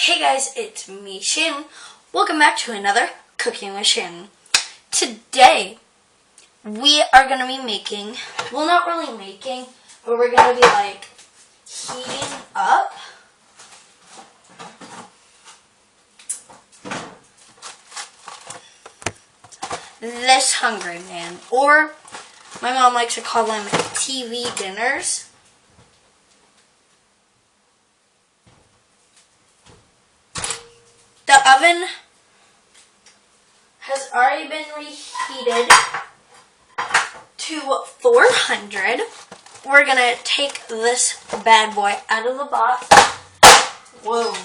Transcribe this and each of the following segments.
Hey guys, it's me, Shannon. Welcome back to another Cooking with Shannon. Today, we are going to be making, well not really making, but we're going to be like heating up this Hungry Man, or my mom likes to call them TV dinners. The oven has already been reheated to 400. We're going to take this bad boy out of the box. Whoa.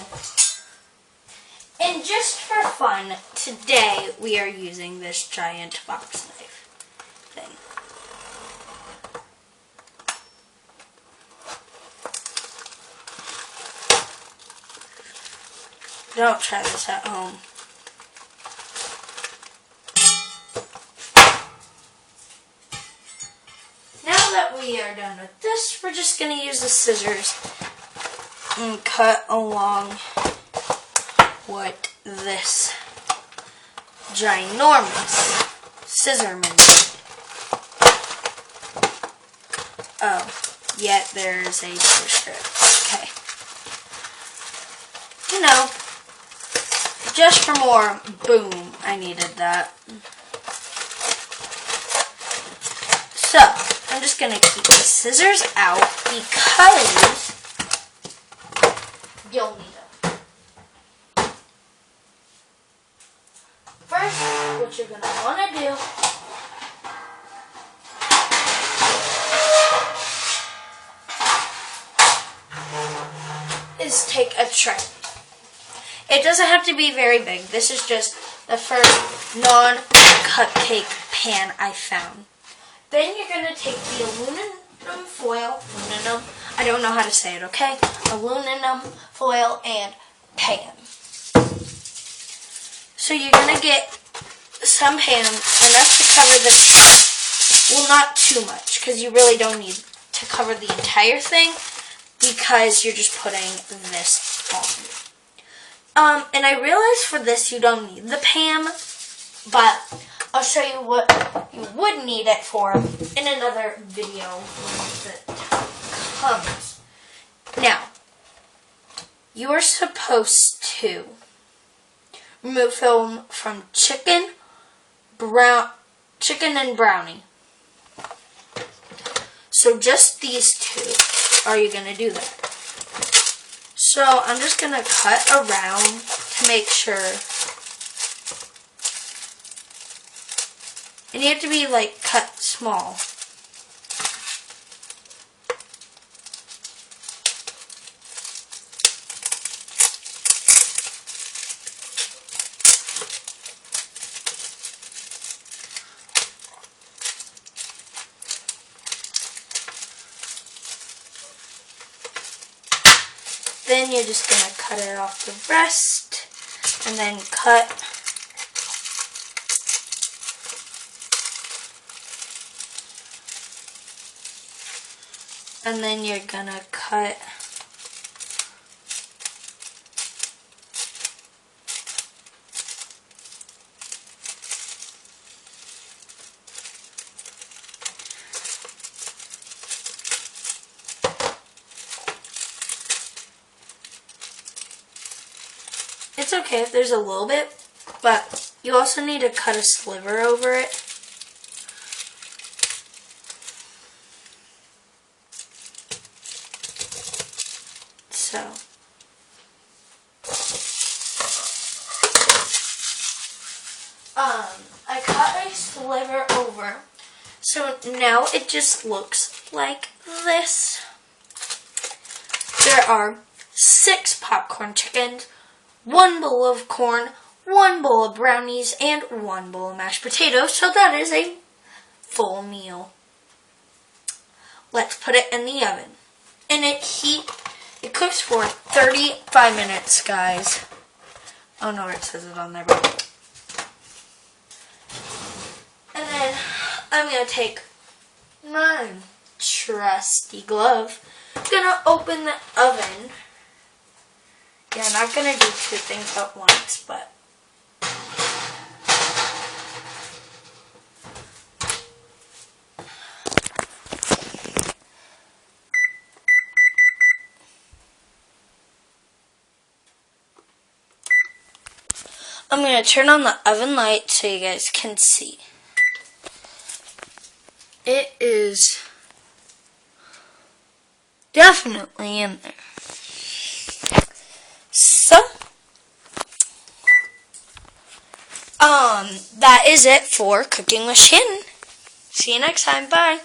And just for fun, today we are using this giant box knife thing. Don't try this at home. Now that we are done with this, we're just going to use the scissors and cut along what this ginormous scissorman did. Oh, yet there's a strip. Okay. You know, just for more boom, I needed that. So, I'm just going to keep the scissors out because you'll need them. First, what you're going to want to do is take a tray. It doesn't have to be very big. This is just the first non-cupcake pan I found. Then you're going to take the aluminum foil, I don't know how to say it, okay? Aluminum foil and pan. So you're going to get some pan, enough to cover the tray. Well, not too much, because you really don't need to cover the entire thing, because you're just putting this on. And I realize for this you don't need the pan, but I'll show you what you would need it for in another video when the time comes. Now, you are supposed to remove film from chicken and brownie. So just these two are you going to do that. So I'm just going to cut around to make sure. And you have to be like cut small. Then you're just going to cut it off the rest, and then cut and then you're going to cut It's okay if there's a little bit, but you also need to cut a sliver over it. So, I cut a sliver over, so now it just looks like this. There are 6 popcorn chickens, 1 bowl of corn, 1 bowl of brownies, and 1 bowl of mashed potatoes, so that is a full meal. Let's put it in the oven. And it cooks for 35 minutes, guys. I don't know where it says it on there, but. And then I'm going to take my trusty glove. I'm going to open the oven You're not going to do two things at once, but... I'm going to turn on the oven light so you guys can see. It is definitely in there. So, that is it for Cooking with Shannon. See you next time. Bye.